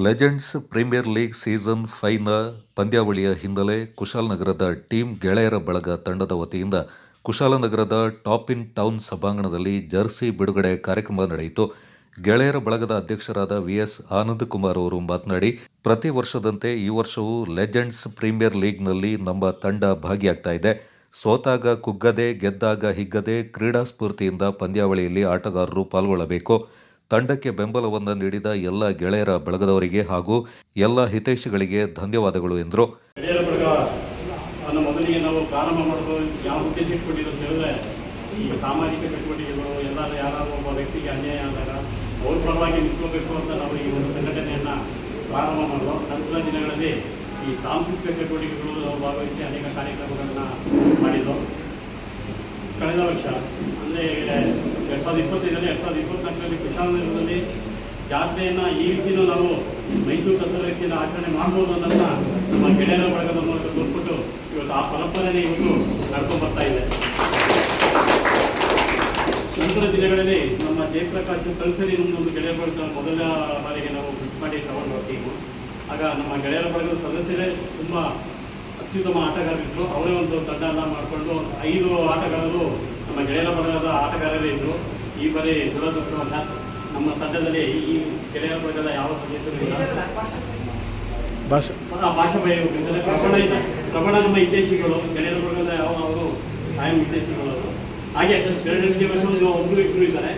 Legends premier league season 5ನ ಪಂದ್ಯಾವಳಿಯ ಹಿನ್ನೆಲೆ ಕುಶಾಲನಗರದ team ಗೆಳೆಯರ ಬಳಗ ತಂಡದ ವತಿಯಿಂದ ಕುಶಾಲನಗರದ ಟಾಪ್ ಇನ್ ಟೌನ್ ಸಭಾಂಗಣದಲ್ಲಿ ಜರ್ಸಿ ಬಿಡುಗಡೆ ಕಾರ್ಯಕ್ರಮ ನಡೆಯಿತು. ಗೆಳೆಯರ ಬಳಗದ ಅಧ್ಯಕ್ಷರಾದ ವಿಎಸ್ ಆನಂದಕುಮಾರ್ ಅವರು ಮಾತನಾಡಿ, ಪ್ರತಿ ವರ್ಷದಂತೆ ಈ ವರ್ಷವೂ ಲೆಜೆಂಡ್ಸ್ ಪ್ರೀಮಿಯರ್ ಲೀಗ್ನಲ್ಲಿ ನಮ್ಮ ತಂಡ ಭಾಗಿಯಾಗ್ತಾ ಇದೆ. ಸೋತಾಗ ಕುಗ್ಗದೆ, ಗೆದ್ದಾಗ ಹಿಗ್ಗದೆ ಕ್ರೀಡಾ ಸ್ಫೂರ್ತಿಯಿಂದ ಪಂದ್ಯಾವಳಿಯಲ್ಲಿ ಆಟಗಾರರು ಪಾಲ್ಗೊಳ್ಳಬೇಕು. ತಂಡಕ್ಕೆ ಬೆಂಬಲವನ್ನು ನೀಡಿದ ಎಲ್ಲ ಗೆಳೆಯರ ಬಳಗದವರಿಗೆ ಹಾಗೂ ಎಲ್ಲ ಹಿತೈಷಿಗಳಿಗೆ ಧನ್ಯವಾದಗಳು ಎಂದರು. ಗೆಳೆಯರ ಬಳಗ ಮೊದಲಿಗೆ ನಾವು ಪ್ರಾರಂಭ ಮಾಡೋದು ಯಾವ ಉದ್ದೇಶ ಇಟ್ಕೊಂಡಿದ್ದು ಅಂತ ಹೇಳಿದ್ರೆ, ಈಗ ಸಾಮಾಜಿಕ ಚಟುವಟಿಕೆಗಳು ಎಲ್ಲರೂ ಯಾರಾದರೂ ಒಬ್ಬ ವ್ಯಕ್ತಿಗೆ ಅನ್ಯಾಯ ಆದಾಗ ಅವ್ರ ಪರವಾಗಿ ನಿಂತ್ಕೋಬೇಕು ಅಂತ ನಾವು ಈ ಒಂದು ಸಂಘಟನೆಯನ್ನು ಪ್ರಾರಂಭ ಮಾಡೋದು. ನಂತರದ ದಿನಗಳಲ್ಲಿ ಈ ಸಾಂಸ್ಕೃತಿಕ ಚಟುವಟಿಕೆಗಳು ನಾವು ಭಾಗವಹಿಸಿ ಅನೇಕ ಕಾರ್ಯಕ್ರಮಗಳನ್ನು ಮಾಡಿದ್ದು. ಕಳೆದ ವರ್ಷ ಅಂದರೆ 2025ರಲ್ಲಿ 2024ರಲ್ಲಿ ಕುಶಾಲನಗರದಲ್ಲಿ ಜಾತ್ರೆಯನ್ನು ಈ ರೀತಿಯೂ ನಾವು ಮೈಸೂರು ದಸರಾ ರೀತಿಯನ್ನು ಆಚರಣೆ ಮಾಡ್ಬೋದು ಅನ್ನೋದನ್ನ ನಮ್ಮ ಗೆಳೆಯರ ಬಳಗದ ಮೂಲಕ ತೋರ್ಬಿಟ್ಟು ಇವತ್ತು ಆ ಪರಂಪರೆನೇ ಇವತ್ತು ನಡ್ಕೊಂಡು ಬರ್ತಾ ಇದೆ. ನಂತರ ದಿನಗಳಲ್ಲಿ ನಮ್ಮ ಜಯಪ್ರಕಾಶ್ ಕಲ್ಸರಿ ನಮ್ಮದೊಂದು ಗೆಳೆಯರ ಬಳಗದ ಮೊದಲ ಬಾರಿಗೆ ನಾವು ಬುಕ್ ಮಾಡಿ ತಗೊಂಡು ಟೀಮು. ಆಗ ನಮ್ಮ ಗೆಳೆಯರ ಬಳಗದ ಸದಸ್ಯರೇ ತುಂಬ ಅತ್ಯುತ್ತಮ ಆಟಗಾರರಿದ್ದರು. ಅವರೇ ಒಂದು ತಂಡ ಎಲ್ಲ ಮಾಡಿಕೊಂಡು 5 ಆಟಗಾರರು ನಮ್ಮ ಗೆಳೆಯರ ಬಳಗದ ಆಟಗಾರರೇ ಇದ್ದರು. ಈ ಬಾರಿ ದುರದೃಷ್ಟವಲ್ಲ, ನಮ್ಮ ತಂಡದಲ್ಲಿ ಈ ಗೆಳೆಯರ ಬಳಗದ ಯಾವ ಸದಸ್ಯರು ಇಲ್ಲ. ಭಾಷಾ ಬಯಬೇಕಂದರೆ ಪ್ರಬಣ ನಮ್ಮ ಹಿತೈಷಿಗಳು, ಗೆಳೆಯರ ಬಳಗದ ಅವರು ಕಾಯಂ ಹಿತೈಷಿಗಳು ಅವರು. ಹಾಗೆ ಒಬ್ಬರು ಇಬ್ಬರು ಇದ್ದಾರೆ.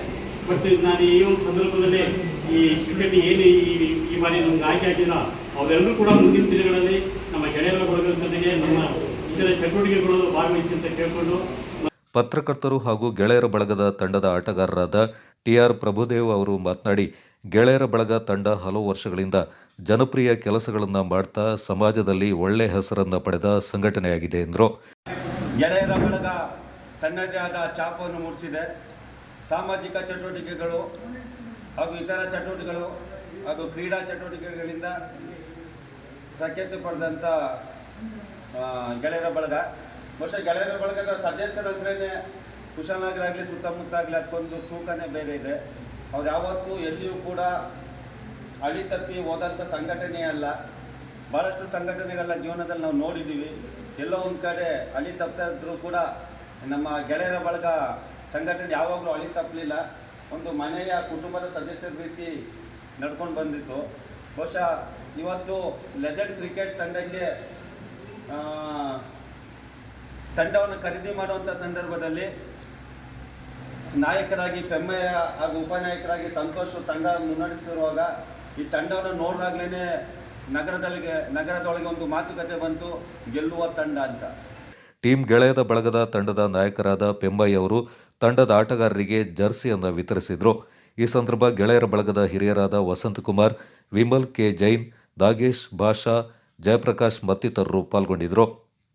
ಬಟ್ ನಾನು ಈ ಒಂದು ಸಂದರ್ಭದಲ್ಲಿ ಈ ಕ್ರಿಕೆಟ್ ಏನು ಈ ಬಾರಿ ನಮ್ಗೆ ಆಯ್ಕೆ ಆಗಿಲ್ಲ, ಅವರೆಲ್ಲರೂ ಕೂಡ ಮುಂದಿನ ದಿನಗಳಲ್ಲಿ ನಮ್ಮ ಗೆಳೆಯರ ಬಳಗದ ಜೊತೆಗೆ ನಮ್ಮ ಇತರ ಚಟುವಟಿಕೆಗಳು ಭಾಗವಹಿಸಿ ಅಂತ ಕೇಳಿಕೊಂಡು. ಪತ್ರಕರ್ತರು ಹಾಗೂ ಗೆಳೆಯರ ಬಳಗದ ತಂಡದ ಆಟಗಾರರಾದ ಟಿಆರ್ ಪ್ರಭುದೇವ್ ಅವರು ಮಾತನಾಡಿ, ಗೆಳೆಯರ ಬಳಗ ತಂಡ ಹಲವು ವರ್ಷಗಳಿಂದ ಜನಪ್ರಿಯ ಕೆಲಸಗಳನ್ನು ಮಾಡ್ತಾ ಸಮಾಜದಲ್ಲಿ ಒಳ್ಳೆ ಹೆಸರನ್ನು ಪಡೆದ ಸಂಘಟನೆಯಾಗಿದೆ ಎಂದರು. ಗೆಳೆಯರ ಬಳಗ ತನ್ನದೇ ಆದ ಛಾಪನ್ನು ಮೂಡಿಸಿದೆ. ಸಾಮಾಜಿಕ ಚಟುವಟಿಕೆಗಳು ಹಾಗೂ ಇತರ ಚಟುವಟಿಕೆಗಳು ಹಾಗೂ ಕ್ರೀಡಾ ಚಟುವಟಿಕೆಗಳಿಂದ ಪ್ರಖ್ಯಾತಿ ಪಡೆದಂಥ ಗೆಳೆಯರ ಬಳಗ. ಬಹುಶಃ ಗೆಳೆಯರ ಬಳಗದ ಸದಸ್ಯರಂದ್ರೇ ಕುಶಾಲನಗರ ಆಗಲಿ ಸುತ್ತಮುತ್ತ ಆಗಲಿ ಅದಕ್ಕೊಂದು ತೂಕನೇ ಬೇರೆ ಇದೆ. ಅವ್ರು ಯಾವತ್ತೂ ಎಲ್ಲಿಯೂ ಕೂಡ ಹಳಿ ತಪ್ಪಿ ಹೋದಂಥ ಸಂಘಟನೆ ಅಲ್ಲ. ಭಾಳಷ್ಟು ಸಂಘಟನೆಗಳನ್ನ ಜೀವನದಲ್ಲಿ ನಾವು ನೋಡಿದ್ದೀವಿ. ಎಲ್ಲೋ ಒಂದು ಕಡೆ ಹಳಿ ತಪ್ಪತಾ ಇದ್ರೂ ಕೂಡ ನಮ್ಮ ಗೆಳೆಯರ ಬಳಗ ಸಂಘಟನೆ ಯಾವಾಗಲೂ ಹಳಿ ತಪ್ಪಲಿಲ್ಲ. ಒಂದು ಮನೆಯ ಕುಟುಂಬದ ಸದಸ್ಯರ ರೀತಿ ನಡ್ಕೊಂಡು ಬಂದಿತ್ತು. ಬಹುಶಃ ಇವತ್ತು ಲೆಜೆಂಡ್ ಕ್ರಿಕೆಟ್ ತಂಡವನ್ನು ಖರೀದಿ ಮಾಡುವಂಥ ಸಂದರ್ಭದಲ್ಲಿ ನಾಯಕರಾಗಿ ಪೆಮ್ಮಯ್ಯ ಹಾಗೂ ಉಪನಾಯಕರಾಗಿ ಸಂತೋಷ್ ತಂಡ ಮುನ್ನಡೆಸ್ತಿರುವಾಗ ಈ ತಂಡವನ್ನು ನೋಡಿದಾಗಲೇ ನಗರದೊಳಗೆ ಒಂದು ಮಾತುಕತೆ ಬಂತು, ಗೆಲ್ಲುವ ತಂಡ ಅಂತ. ಟೀಮ್ ಗೆಳೆಯದ ಬಳಗದ ತಂಡದ ನಾಯಕರಾದ ಪೆಮ್ಮಯ್ಯ ಅವರು ತಂಡದ ಆಟಗಾರರಿಗೆ ಜರ್ಸಿಯನ್ನು ವಿತರಿಸಿದರು. ಈ ಸಂದರ್ಭ ಗೆಳೆಯರ ಬಳಗದ ಹಿರಿಯರಾದ ವಸಂತಕುಮಾರ್, ವಿಮಲ್ ಕೆ ಜೈನ್, ದಾಗೇಶ್, ಭಾಷಾ, ಜಯಪ್ರಕಾಶ್ ಮತ್ತಿತರರು ಪಾಲ್ಗೊಂಡಿದ್ದರು.